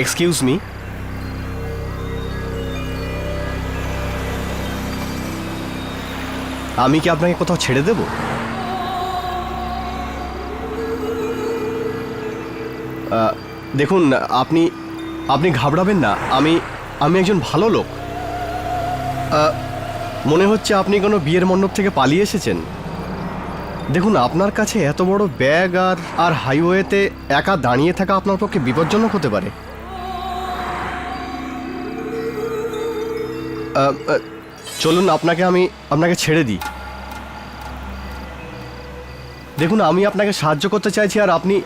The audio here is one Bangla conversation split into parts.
এক্সকিউজ মি, আমি কি আপনাকে কোথাও ছেড়ে দেব? দেখুন, আপনি আপনি ঘাবড়াবেন না। আমি একজন ভালো লোক। মনে হচ্ছে আপনি কোনো বিয়ের মণ্ডপ থেকে পালিয়ে এসেছেন। দেখুন, আপনার কাছে এত বড় ব্যাগ আর হাইওয়েতে একা দাঁড়িয়ে থাকা আপনার পক্ষে বিপজ্জনক হতে পারে। চলুন আপনাকে ছেড়ে দিই। দেখুন, আমি আপনাকে সাহায্য করতে চাইছি, আর আপনি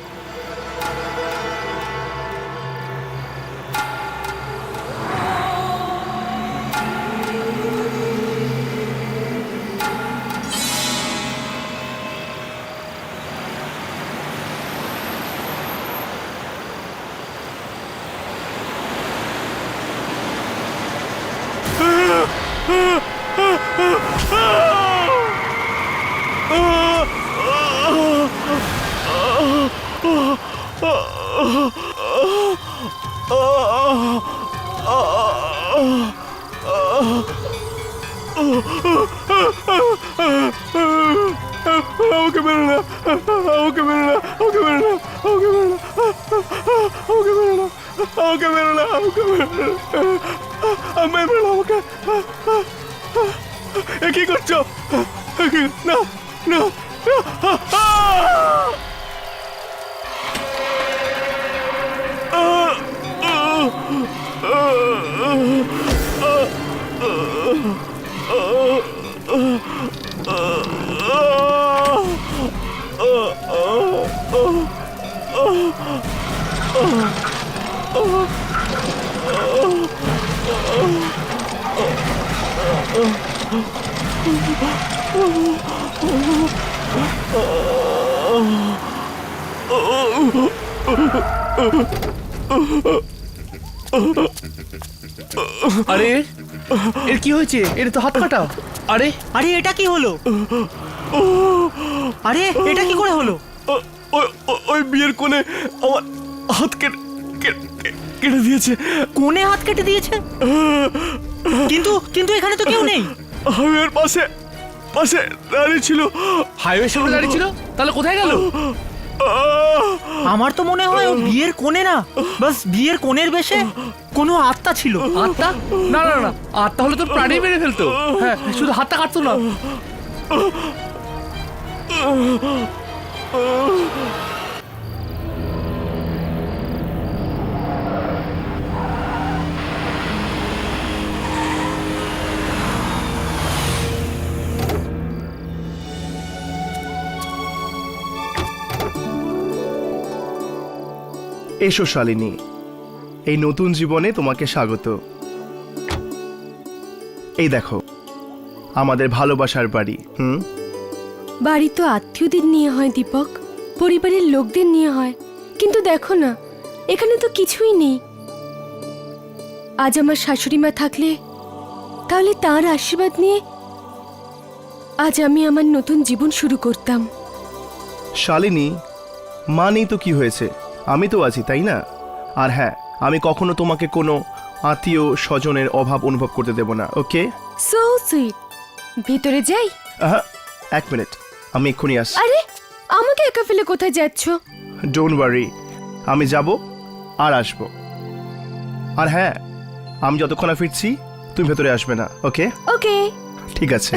আমাকে মেরো না, আমাকে মেরো না, আমাকে মেরো না, আমাকে মেরো না, আমাকে মেরো না, আমাকে মেরো না, আমাকে মেরো না, আমি মেরো না, আমাকে। এ কি করছো? না না, আরে এর কি হয়েছে? এর তো হাত কাটা। আরে আরে এটা কি হলো? আরে এটা কি করে হলো? ওই বিয়ের কোণে আমার হাত কেটে দিয়েছে। কোণে হাত কেটে দিয়েছে? কিন্তু কিন্তু এখানে তো কেউ নেই। হাইওয়ের পাশে দাঁড়িয়ে ছিল। হাইওয়ে সামনে দাঁড়িয়ে ছিল? তাহলে কোথায় গেল? আমার তো মনে হয় ও বিয়ের কোণে না, বাস বিয়ের কোণের বেশে কোনো আত্মা ছিল। আত্মা? না না না, আত্মা হলে তো প্রাণী মেরে ফেলতো। হ্যাঁ, শুধু হাতটা কাটতো না। এসো শালিনী, এই নতুন জীবনে তোমাকে স্বাগত। এই দেখো আমাদের ভালোবাসার বাড়ি। বাড়ি তো আত্মীয়দের নিয়ে হয় দীপক, পরিবারের লোকদের নিয়ে হয়, কিন্তু দেখো না এখানে তো কিছুই নেই। আজ আমার শাশুড়ি মা থাকলে তাহলে তার আশীর্বাদ নিয়ে আজ আমি আমার নতুন জীবন শুরু করতাম। শালিনী, মা নেই তো কি হয়েছে, আমি তো আছি, তাই না? আর হ্যাঁ, আমি কখনো তোমাকে কোনো আত্মীয় স্বজনের অভাব অনুভব করতে দেব না, ওকে? So sweet. ভিতরে যাই? এক মিনিট, আমি এক্ষুনি আসছি। আরে আমাকে একা ফেলে কোথায় যাচ্ছ? ডোন্ট ওয়ারি, আমি যাব আর আসব। আর হ্যাঁ, আমি যতক্ষণ না ফিরছি তুমি ভেতরে আসবে না, ওকে? ওকে। ঠিক আছে।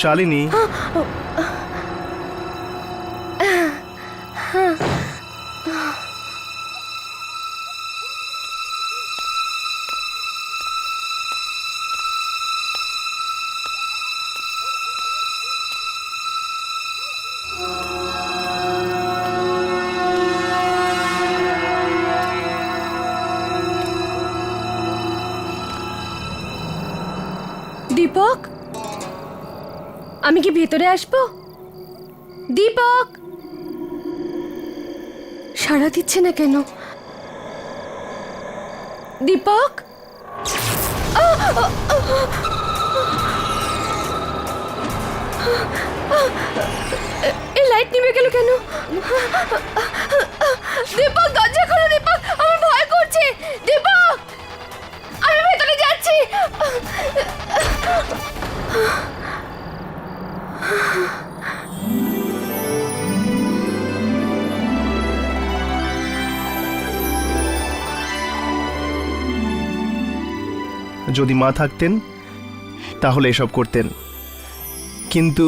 শালিনী, দীপক, আমি কি ভেতরে আসবো? দীপক সাড়া দিচ্ছে না কেন? দীপক, এই লাইট নিভে গেল কেন? দীপক, দরজা খোলো দীপক, আমার ভয় করছে। দীপক, আমি ভেতরে যাচ্ছি। যদি মা থাকতেন তাহলে এসব করতেন, কিন্তু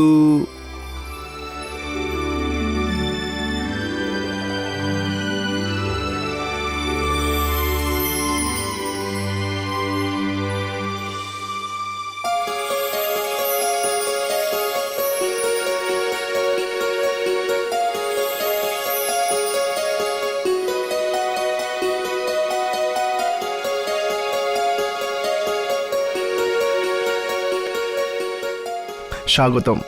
স্বাগতম।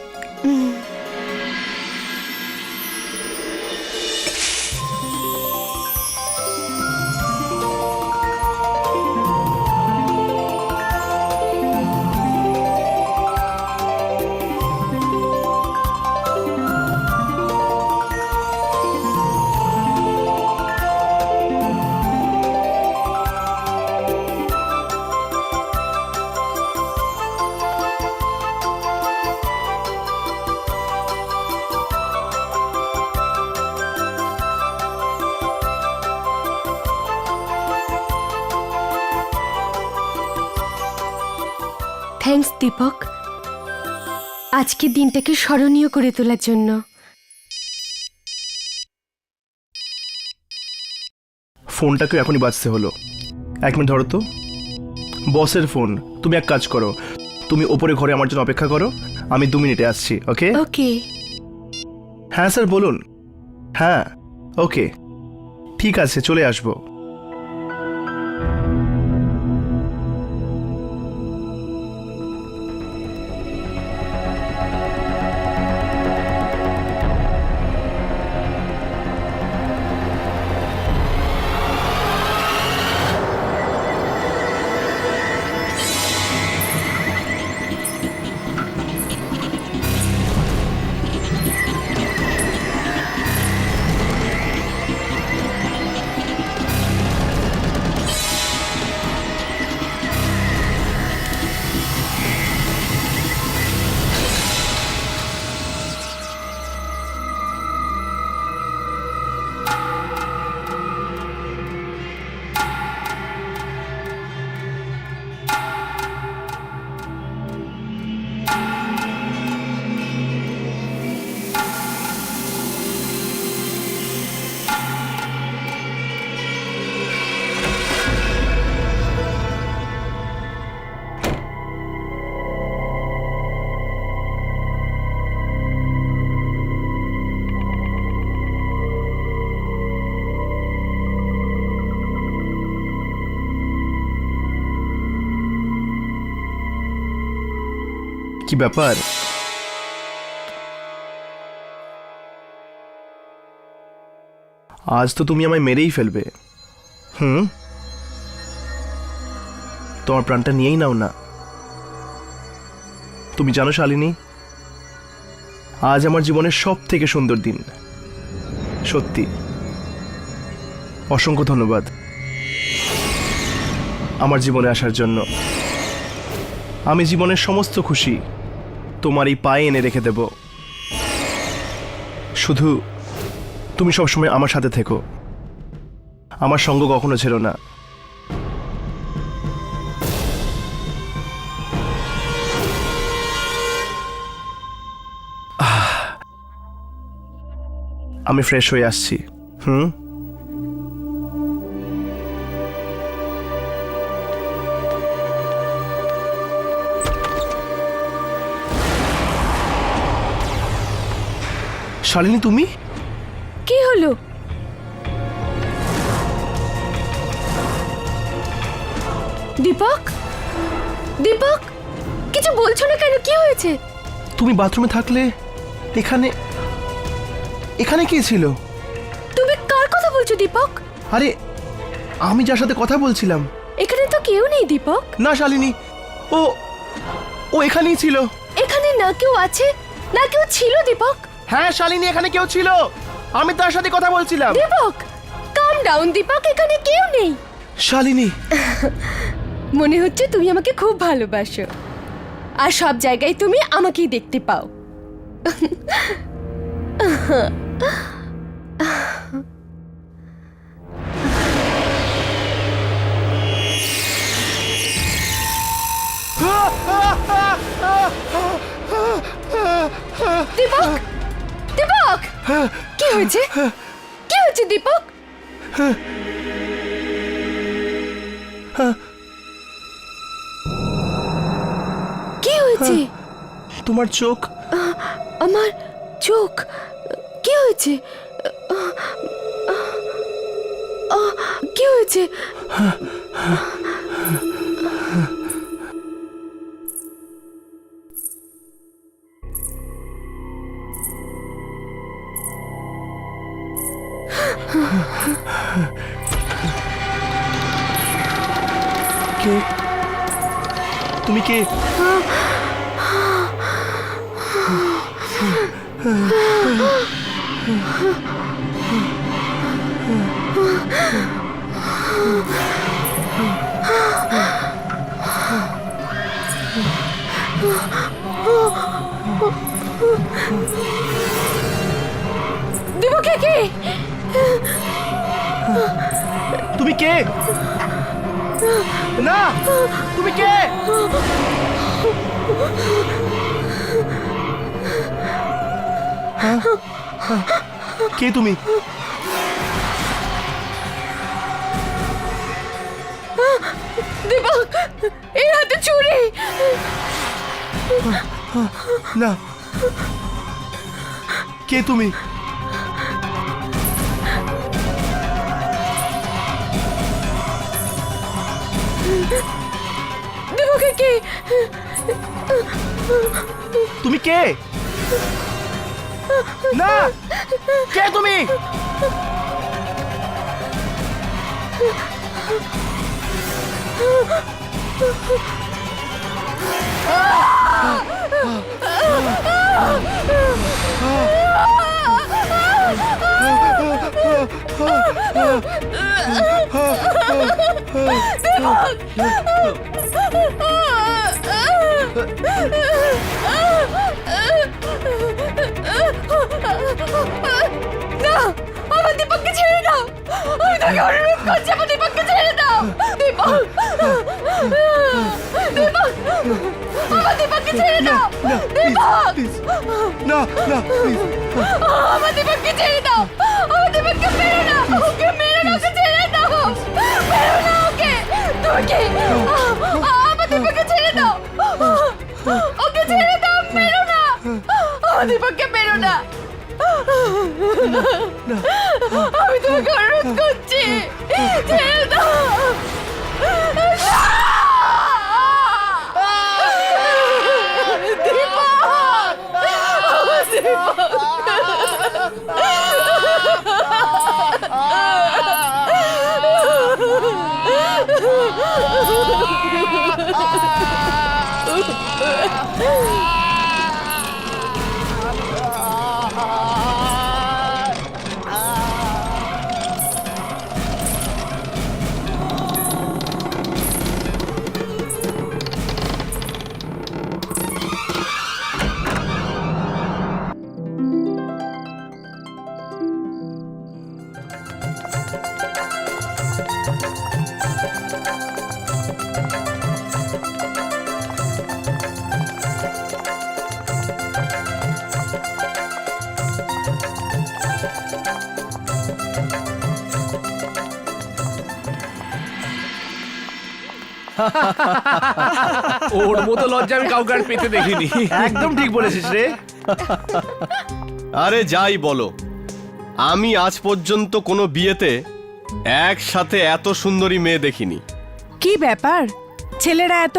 থ্যাঙ্কস দীপক, আজকের দিনটাকে স্মরণীয় করে তোলার জন্য। ফোনটাকেও এখনই বাজতে হলো। 1 মিনিট ধরো তো। বসের ফোন। তুমি এক কাজ করো, তুমি ওপরে ঘরে আমার জন্য অপেক্ষা করো, আমি 2 মিনিটে আসছি। ওকে? ওকে। হ্যাঁ স্যার বলুন। হ্যাঁ ওকে, ঠিক আছে, চলে আসবো। কি ব্যাপার? আজ তো তুমি আমায় মেরেই ফেলবে। তোমার প্রাণটা নিয়েই নাও না। তুমি জানো শালিনী, আজ আমার জীবনের সব থেকে সুন্দর দিন। সত্যি অসংখ্য ধন্যবাদ আমার জীবনে আসার জন্য। আমি জীবনের সমস্ত খুশি তোমার এই পায়ে এনে রেখে দেব। শুধু তুমি সবসময় আমার সাথে থেকো, আমার সঙ্গ কখনো ছেড়ো না। আমি ফ্রেশ হয়ে আসছি। শালিনী তুমি? কি হলো? দীপক, দীপক, কিছু বলছো না কেন? কি হয়েছে? তুমি বাথরুমে থাকলে এখানে এখানে কে ছিল? তুমি কার কথা বলছো দীপক? আরে আমি যার সাথে কথা বলছিলাম। এখানে তো কেউ নেই দীপক। না শালিনী, ও ও এখানেই ছিল। এখানে না কেউ আছে না কেউ ছিল দীপক? হ্যাঁ শালিনী, এখানে কেউ ছিল, আমি তার সাথে কথা বলছিলাম। দীপক কাম ডাউন দীপক, এখানে কেউ নেই। শালিনী, মনে হচ্ছে তুমি আমাকে খুব ভালোবাসো, আর সব জায়গায় তুমি আমাকেই দেখতে পাও। দীপক, দীপক, কি হয়েছে? কি হয়েছে দীপক? কি হয়েছে? তোমার চোখ। আমার চোখ? কি হয়েছে? কি হয়েছে? কে তুমি? কে? দীপক কে? তুমি কে? না, তুমি কে? কে তুমি? দীপক, এই হাতে চুরি। না, কে তুমি? দীপক কে? তুমি কে? না, কে তুমি? না, আমার দীপককে ছেড়ে দাও। আমি তোকে অনুরোধ করছি, আমার দীপককে ছেড়ে দাও। দীপক, দীপক, আমার দীপককে ছেড়ে দাও। দীপক, না, না, প্লিজ। আমার দীপককে ছেড়ে দাও। আমার দীপককে মেরো না, ওকে মেরো না, ওকে ছেড়ে দাও। মেরো না ওকে। তুমি কি? আমার দীপককে ছেড়ে দাও। ওকে ছেড়ে দাও, মেরো না। আমার দীপককে মেরো না। আমি তোমাকে অনুরোধ করছি, ছেড়ে দাও। ওর মতো লজ্জা আমি কাউকে আর পেতে দেখিনি। একদম ঠিক বলেছিস রে। আরে যাই বলো, আমি আজ পর্যন্ত কোনো বিয়েতে একসাথে এত সুন্দরী মেয়ে দেখিনি। কি ব্যাপার, ছেলেরা এত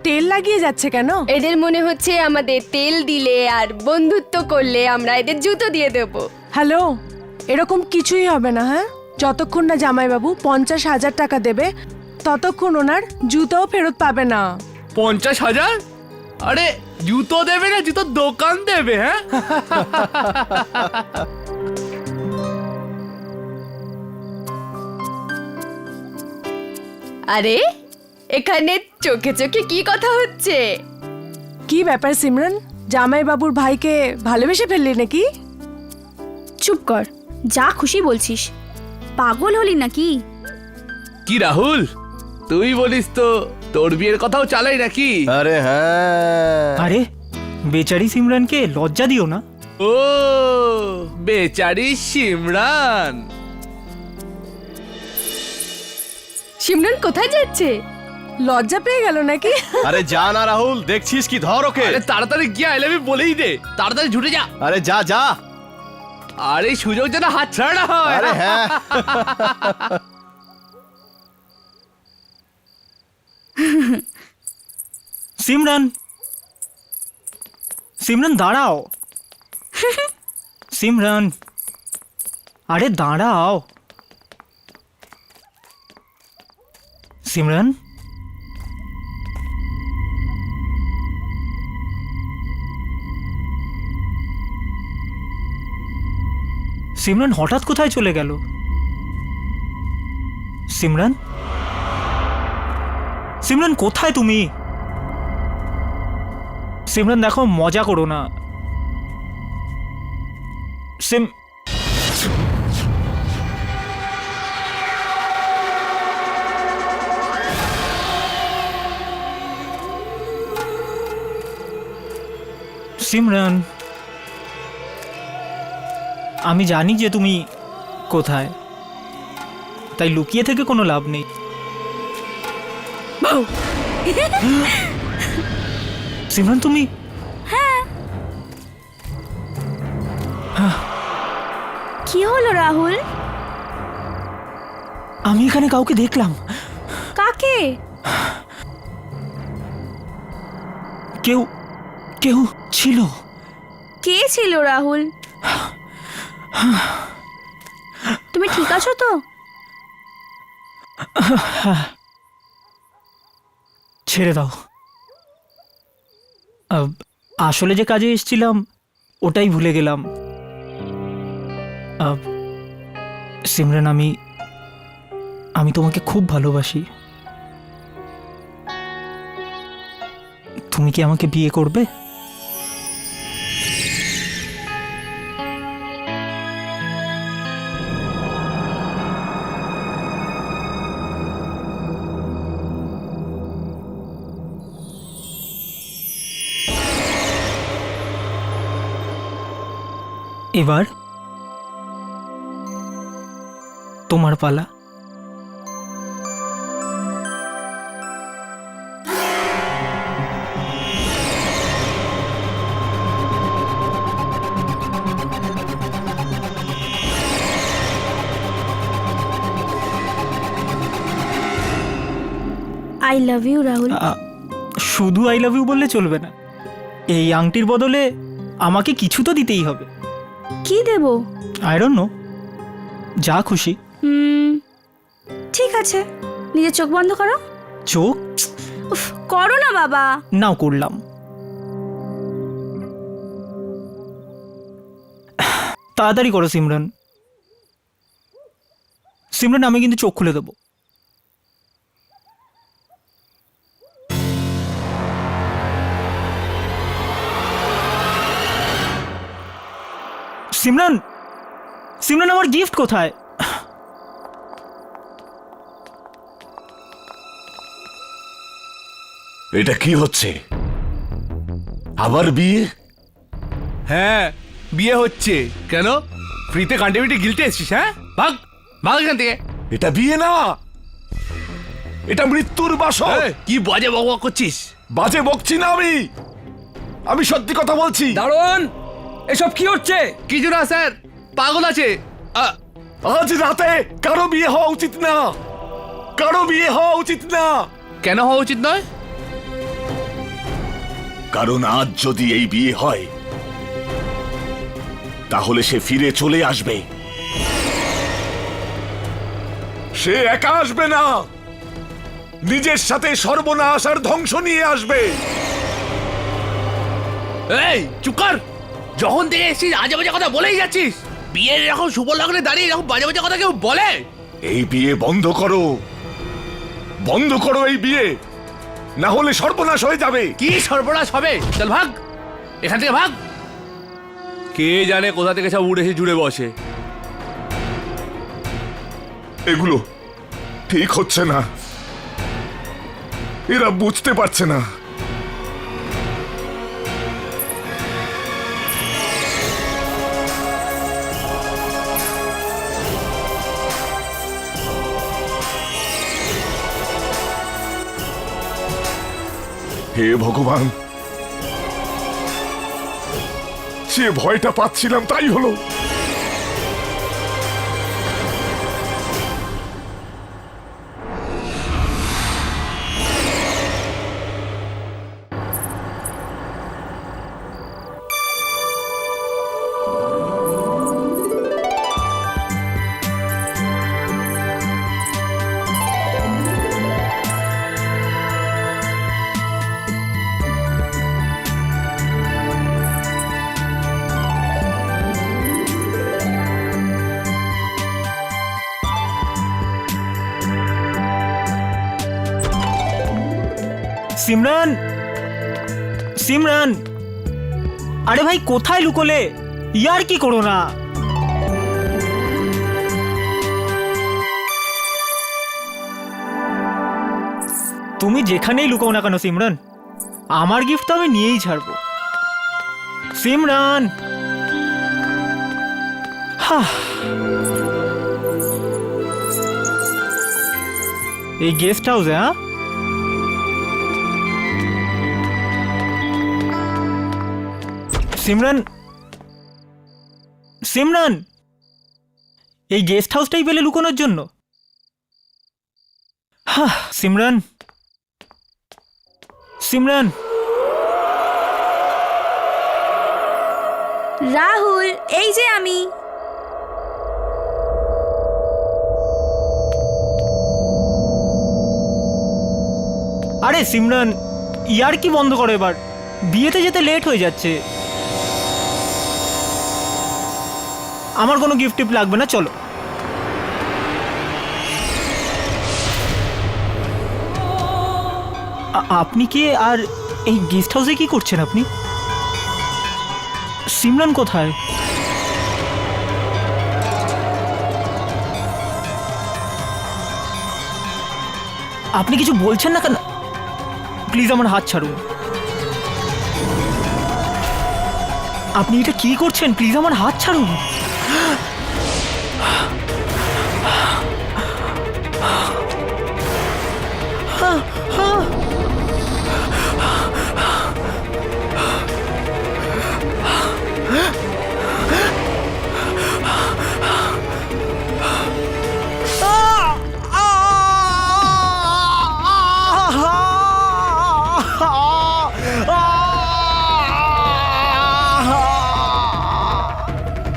তেল লাগিয়ে যাচ্ছে কেন? এদের মনে হচ্ছে আমাদের তেল দিলে আর বন্ধুত্ব করলে আমরা এদের জুতো দিয়ে দেব। হ্যালো, এরকম কিছুই হবে না। হ্যাঁ, যতক্ষণ না জামাইবাবু 50,000 টাকা দেবে ততক্ষণ ওনার জুতোও ফেরত পাবে না। 50,000? আরে জুতো দেবে না জুতোর দোকান দেবে? হ্যাঁ, আরে এখানে চোখে চোখে কি কথা হচ্ছে? কি ব্যাপার সিমরান, জামাই বাবুর ভাইকে ভালোবেসে ফেললি নাকি? চুপ কর, যা খুশি বলছিস। পাগল হলি নাকি? কি রাহুল, তুই বলিস তো তোর বিয়ের কথাও চালাই নাকি? আরে হ্যাঁ, আরে বেচারি সিমরানকে লজ্জা দিও না। ও বেচারি সিমরান। সিমরান কোথায় যাচ্ছে? লজ্জা পেয়ে গেল নাকি? আরে যা না রাহুল, দেখছিস কি, ধর ওকে। আরে তাড়াতাড়ি গিয়ে আই লাভ ইউ বলেই দে, তাড়াতাড়ি ছুটে যা। আরে যা যা। আরে সুযোগ যেন হাত ছাড়া না হয়। আরে হ্যাঁ। সিমরান, সিমরান দাঁড়াও। সিমরান, আরে দাঁড়াও। সিমরান, সিমরান হঠাৎ কোথায় চলে গেল? সিমরান, সিমরান কোথায় তুমি? সিমরান দেখো, মজা করো না। সিমরান, আমি জানি যে তুমি কোথায়, তাই লুকিয়ে থেকে কোনো লাভ নেই। সিমরান তুমি? কি হলো রাহুল? আমি এখানে কাউকে দেখলাম। কাকে? কেউ কেউ ছিল। কে ছিল রাহুল? তুমি ঠিক আছো তো? ছেড়ে দাও। আসলে যে কাজে এসেছিলাম ওটাই ভুলে গেলাম। সিমরান, আমি তোমাকে খুব ভালোবাসি। তুমি কি আমাকে বিয়ে করবে? এবার তোমার পালা। I love you Rahul. শুধু আই লাভ ইউ বললে চলবে না, এই আংটির বদলে আমাকে কিছু তো দিতেই হবে। কি দেব? আই ডোন্ট নো, যা খুশি। ঠিক আছে, নিজের চোখ বন্ধ করো। চোখ? উফ, করো না বাবা। নাও করলাম। তাড়াতাড়ি করো সিমরান। সিমরান, আমি কিন্তু চোখ খুলে দেবো। সিমরান, সিমরান আমার গিফট কোথায়? এটা কি হচ্ছে? আবার বিয়ে? হ্যাঁ, বিয়ে হচ্ছে। কেন, ফ্রিতে কান্টিভিটি গিলতে এসছিস? হ্যাঁ, ভাগ ভাগ এখান থেকে। এটা বিয়ে না, এটা মৃত্যুর বাসর। এই, কি বাজে বকবক করছিস? বাজে বকছি না আমি সত্যি কথা বলছি। দারোয়ান, এসব কি হচ্ছে? কিছু না স্যার, পাগল আছে। আজ রাতে কারো বিয়ে হওয়া উচিত না, কারো বিয়ে হওয়া উচিত না। কেন হওয়া উচিত নয়? কারণ আজ যদি এই বিয়ে হয় তাহলে সে ফিরে চলে আসবে। সে একা আসবে না, নিজের সাথে সর্বনাশ আর ধ্বংস নিয়ে আসবে। এই চুপ কর, যখন থেকে এসেছিস আজে বাজে কথা বলেই যাচ্ছিস। বিয়ের এরকম শুভ লগ্নে দাঁড়িয়ে এরকম বাজে বাজে কথা কেউ বলে? এই বিয়ে বন্ধ করো, বন্ধ করো এই বিয়ে, না হলে সর্বনাশ হয়ে যাবে। কি সর্বনাশ হবে? চল ভাগ এখান থেকে, ভাগ। কে জানে কোথা থেকে সব উড়ে এসে জুড়ে বসে। এগুলো ঠিক হচ্ছে না, এরা বুঝতে পারছে না। হে ভগবান, যে ভয়টা পাচ্ছিলাম তাই হলো। সিমরান, সিমরান, আরে ভাই কোথায় লুকোলে? ইয়ার কি করো না। তুমি যেখানেই লুকাও না কেন সিমরান, আমার গিফট তো আমি নিয়েই ছাড়বো। সিমরান, এই গেস্ট হাউসে? হ্যাঁ, সিমরান, সিমরান, এই গেস্ট হাউসটাই পেলে লুকোনোর জন্য? সিমরান, সিমরান, রাহুল, এই যে আমি। আরে সিমরান, ইয়ার কি বন্ধ করো এবার, বিয়েতে যেতে লেট হয়ে যাচ্ছে। আমার কোনো গিফট টিফট লাগবে না, চলো। আপনি কি আর এই গেস্ট হাউসে কি করছেন আপনি? সিমরান কোথায়? আপনি কিছু বলছেন না কেন? প্লিজ আমার হাত ছাড়ুন। আপনি এটা কি করছেন? প্লিজ আমার হাত ছাড়ুন।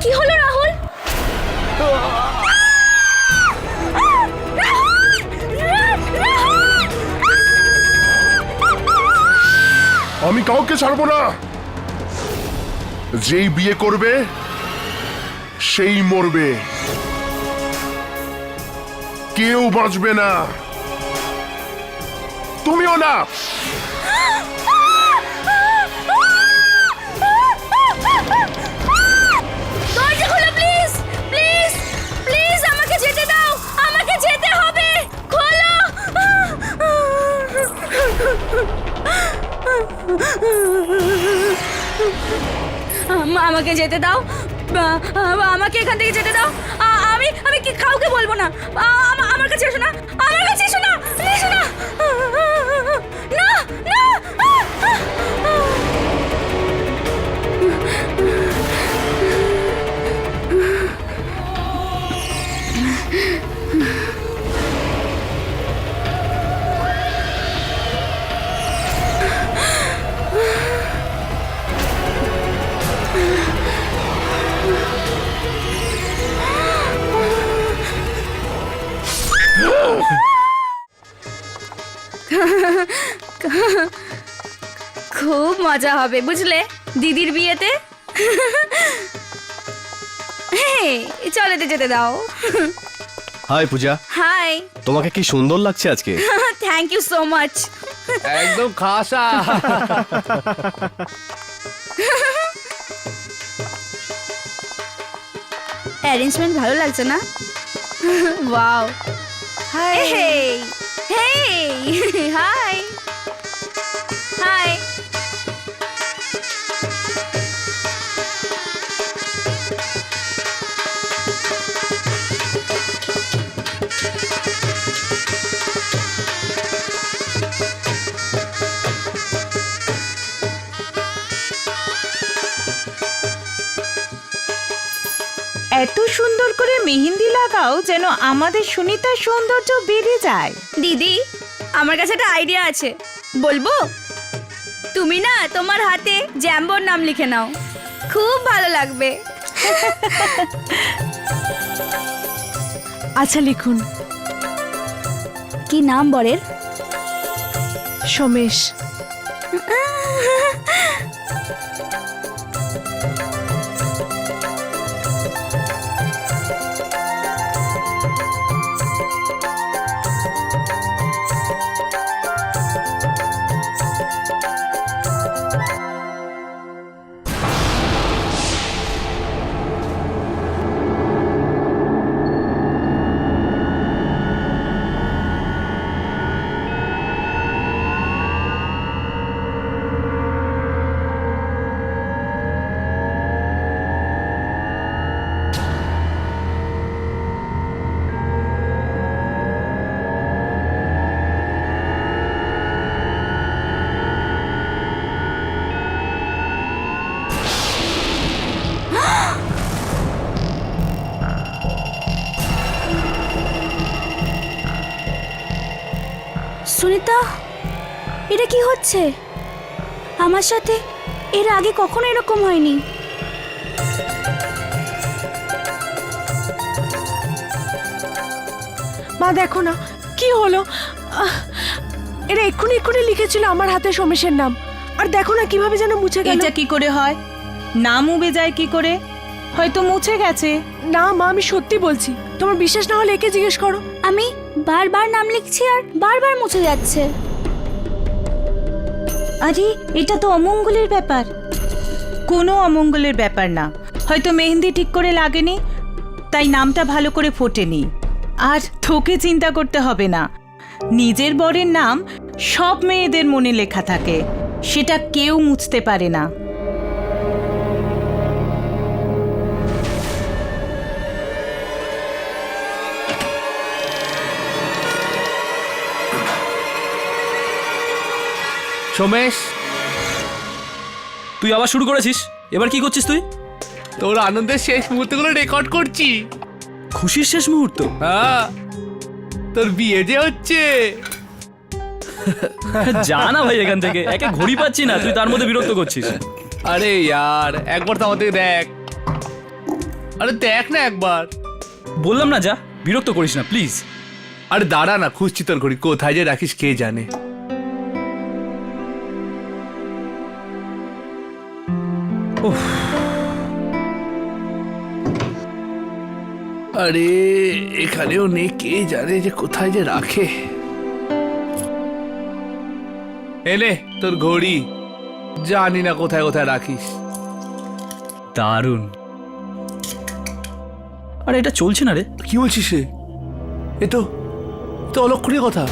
কি হলো রাহুল? আমি কাউকে ছাড়বো না, যেই বিয়ে করবে সেই মরবে, কেউ বাঁচবে না, তুমিও না। দরজা খোলো প্লিজ, প্লিজ, প্লিজ আমাকে যেতে দাও, আমাকে যেতে হবে, খোলো। আমাকে যেতে দাও, আমাকে এখান থেকে যেতে দাও। আমি আমি কি কাউকে বলবো না। আমার কাছে এসো না, আমার কাছে এসো না, এসো না, না, না। খুব মজা হবে বুঝলে। দিদির বিয়েতে। চল এতে যেতে দাও। Hi Puja, hi. তোমাকে কি সুন্দর লাগছে আজকে। Thank you so much. একদম খাসা। অ্যারেঞ্জমেন্ট ভালো লাগছে না? Wow. Hi hey hey hi hi. এত সুন্দর করে মেহেন্দি লাগাও যেন আমাদের সুনিতার সৌন্দর্য বেড়ে যায়। দিদি, আমার কাছে একটা আইডিয়া আছে, বলবো? তুমি না তোমার হাতে জ্যাম্বোর নাম লিখে নাও, খুব ভালো লাগবে। আচ্ছা লিখুন। কি নাম বরের? সোমেশ। সুনিতা, এটা কি হচ্ছে আমার সাথে? এর আগে কখনো এরকম হয়নি। মা দেখো না কি হলো। এরা এক্ষুনি এক্ষুনি লিখেছিল আমার হাতে সোমেশের নাম, আর দেখো না কিভাবে যেন মুছে গেল। এটা কি করে হয়? নাম উবে যায় কি করে? হয়তো মুছে গেছে। না মা, আমি সত্যি বলছি, তোমার বিশ্বাস না হলে একে জিজ্ঞেস করো। আমি বারবার নাম লিখছি আর বারবার মুছে যাচ্ছে। আরে এটা তো অমঙ্গলের ব্যাপার। কোনো অমঙ্গলের ব্যাপার না, হয়তো মেহেন্দি ঠিক করে লাগেনি, তাই নামটা ভালো করে ফোটেনি। আর তোকে চিন্তা করতে হবে না, নিজের বরের নাম সব মেয়েদের মনে লেখা থাকে, সেটা কেউ মুছতে পারে না। সোমেশ, তুই আবার শুরু করেছিস। এবার কি করছিস তুই? তোর আনন্দের শেষ মুহূর্তগুলো রেকর্ড করছি। খুশির শেষ মুহূর্ত? হ্যাঁ, তোর বিয়ে যে হচ্ছে। যা না ভাই এখান থেকে, একে ঘড়ি পাচ্ছি না, তুই তার মধ্যে বিরক্ত করছিস। আরে ইয়ার, একবার তো আমাদের দেখ। আরে দেখ না একবার। বললাম না যা, বিরক্ত করিস না প্লিজ। আরে দাঁড়া না, খুঁজছি তোর ঘড়ি, কোথায় যে রাখিস কে জানে। আরে এখানেও নেই, কে জানে যে কোথায় যে রাখে। এনে তোর ঘড়ি, জানি না কোথায় কোথায় রাখিস। দারুণ। আরে এটা চলছে না রে। কি বলছিস রে? এ তো অলক্ষণীয় কথা।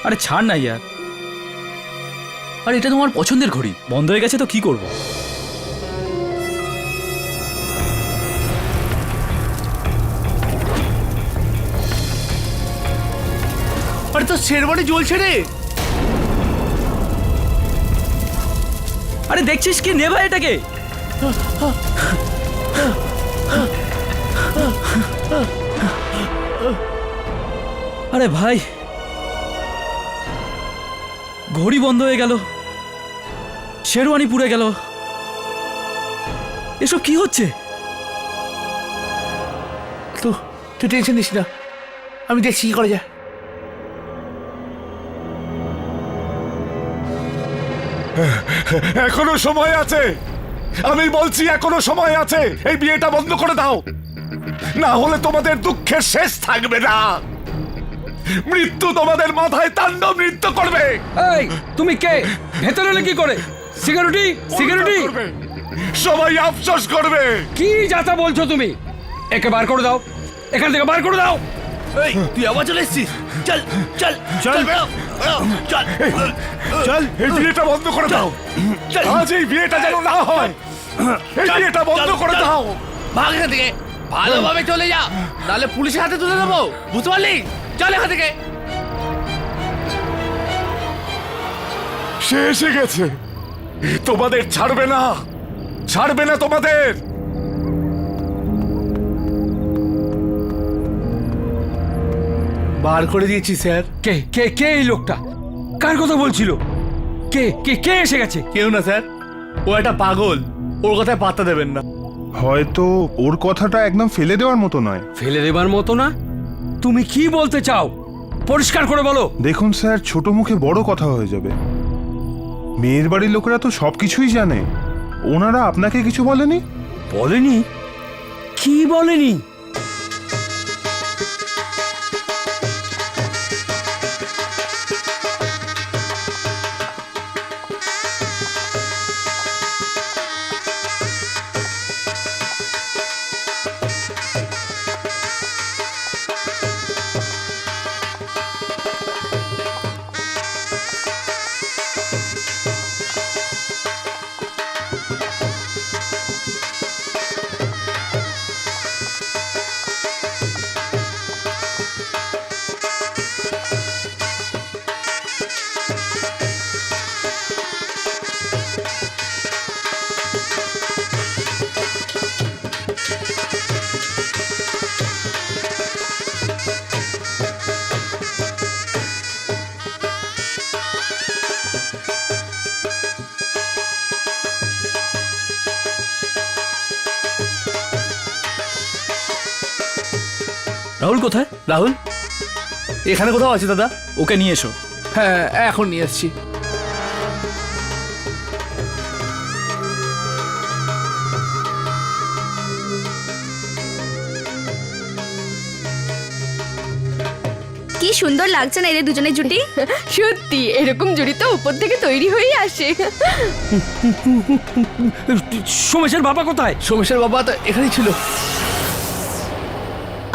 আরে ছাড় না ইয়ার। আরে এটা তোমার পছন্দের ঘড়ি, বন্ধ হয়ে গেছে তো কি করব? আরে তো শেরওয়ানি জ্বলছে রে। আরে দেখছিস কি, নে ভাই এটাকে। আরে ভাই, ঘড়ি বন্ধ হয়ে গেল, শেরওয়ানি পুড়ে গেল, এসব কি হচ্ছে? তো তুই টেনশন নিস না, আমি দেখছি কি করা যায়। এখনো সময় আছে, আমি বলছি এখনো সময় আছে। এই বিয়েটা বন্ধ করে দাও, না হলে তোমাদের দুঃখের শেষ থাকবে না। মৃত্যু তোমাদের মাথায় তাণ্ডব নৃত্য করবে। এই তুমি কে? ভেতরে এলে কি করে? Security, security! করবে। সবাই আফসোস করবে। কি যাতা বলছো তুমি? একে বার করে দাও, এখান থেকে বার করে দাও। এই তুই আবার চলে এসেছিস? চল চল চল বেরো বেরো, চল চল, এই বিয়েটা বন্ধ করে দাও। আজ এই বিয়েটা যেন না হয়, এই বিয়েটা বন্ধ করে দাও। ভাগ এখান থেকে, ভালোভাবে চলে যা, নাহলে পুলিশের হাতে তুলে দেবো, বুঝতে পারলি? চল এখান থেকে। সে এসে গেছে, তোমাদের ছাড়বে না, ছাড়বে না তোমাদের। বার করে দিয়েছি স্যার। কে কে কে এই লোকটা? কার কথা বলছিল? কে কে কে এসে গেছে? কেউ না স্যার, ও একটা পাগল, ওর কথায় পাত্তা দেবেন না। হয়তো ওর কথাটা একদম ফেলে দেওয়ার মতো নয়। ফেলে দেবার মতো না? তুমি কি বলতে চাও? পরিষ্কার করে বলো। দেখুন স্যার, ছোট মুখে বড় কথা হয়ে যাবে। মেয়ের বাড়ির লোকেরা তো সবকিছুই জানে। ওনারা আপনাকে কিছু বলেনি? বলেনি? কি বলেনি? রাহুল কোথায়? রাহুল এখানে কোথাও আছে দাদা? ওকে নিয়ে এসো। হ্যাঁ এখন নিয়ে এসছি। কি সুন্দর লাগছে না এদের দুজনের জুটি? সত্যি এরকম জুড়ি তো উপর থেকে তৈরি হয়েই আসে। সোমেশের বাবা কোথায়? সোমেশের বাবা তো এখানেই ছিল।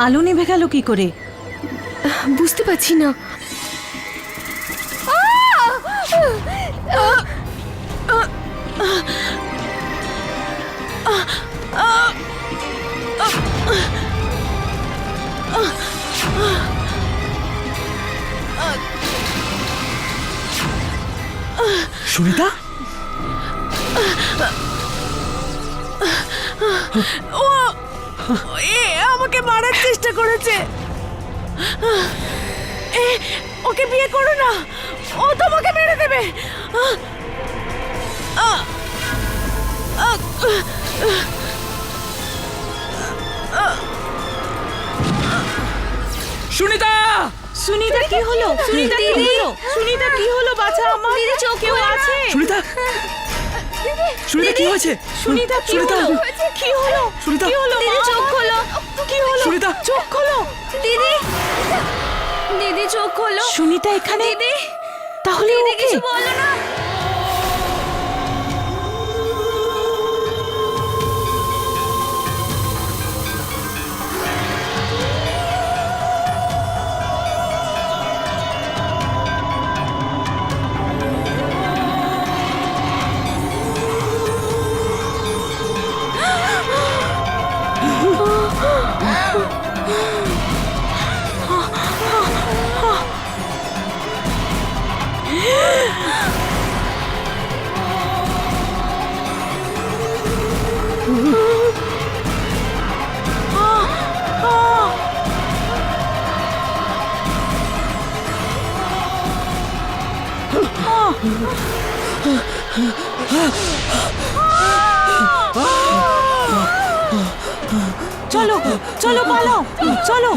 আলো নিভে গেল কি করে? বুঝতে পারছি না। সুনিতা? ও এ আমাকে মারার চেষ্টা করেছে। ওকে বিয়ে করো না, ও তোমাকে মেরে দেবে। সুনিতা! সুনিতা কি হলো? সুনিতা কি হলো? সুনিতা কি হলো? বাচ্চা আমার দিদি চোখ কেউ খোলো না। আছে? সুনিতা! সুনিতা কি হয়েছে? সুনিতা কি সুনিতা! হলো? কি হলো? সুনিতা! কি হলো? দিদি চোখ খোলো। কি হলো? সুনিতা! চোখ খোলো। দিদি, দিদি চোখ খোলো। সুনিতা এখানে? দিদি, তাহলে দিদি ওকে কিছু বলো না। চলো চলো পালাও চলো।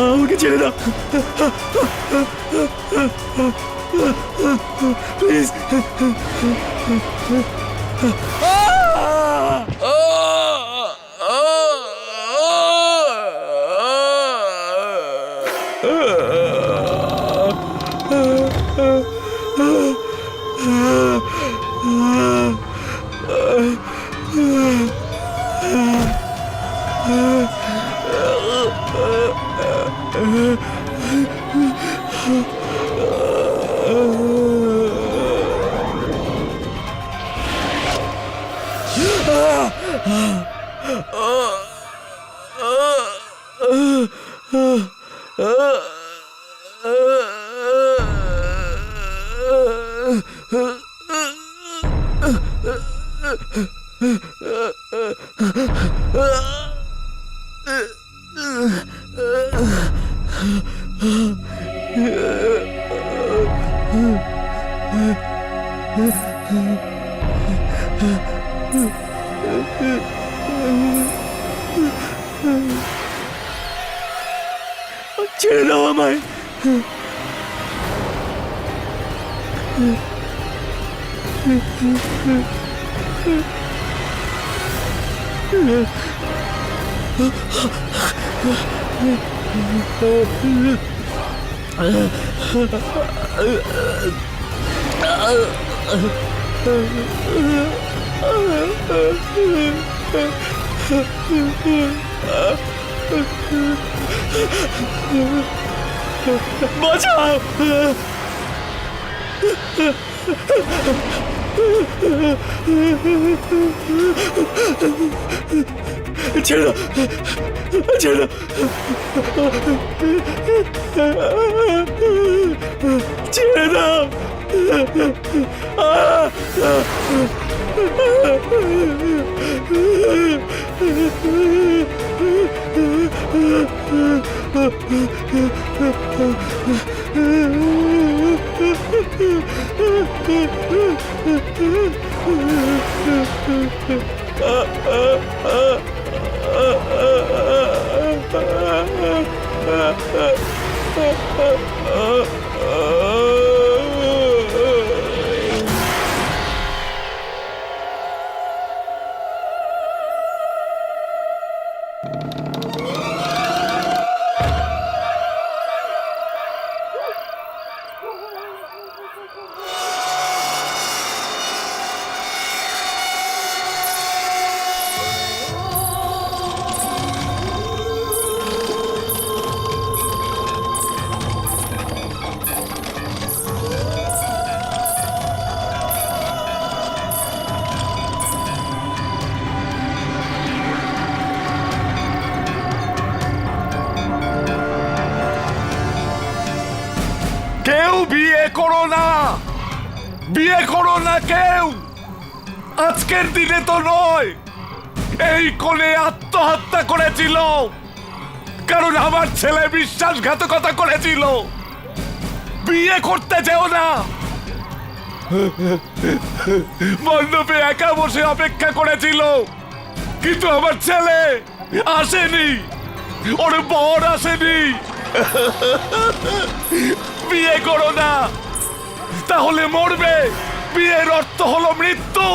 আমাকে ছেড়ে দাও প্লিজ। ছেড়ে দাও আমায়। বাঁচাও। ছেড়ে দাও, ছেড়ে দাও, ছেড়ে দাও। কেউ বিয়ে করো না, বিয়ে করো না কেউ। আজকের দিনে তো নয়, এই কোণে আত্মহত্যা করেছিল কারণ আমার ছেলে বিশ্বাসঘাতকতা করেছিল। বিয়ে করতে যেও না। মণ্ডপে একা বসে অপেক্ষা করেছিল, কিন্তু আমার ছেলে আসেনি, ওর বর আসেনি। বিয়ে করো না, তাহলে মরবে। বিয়ের অর্থ হলো মৃত্যু।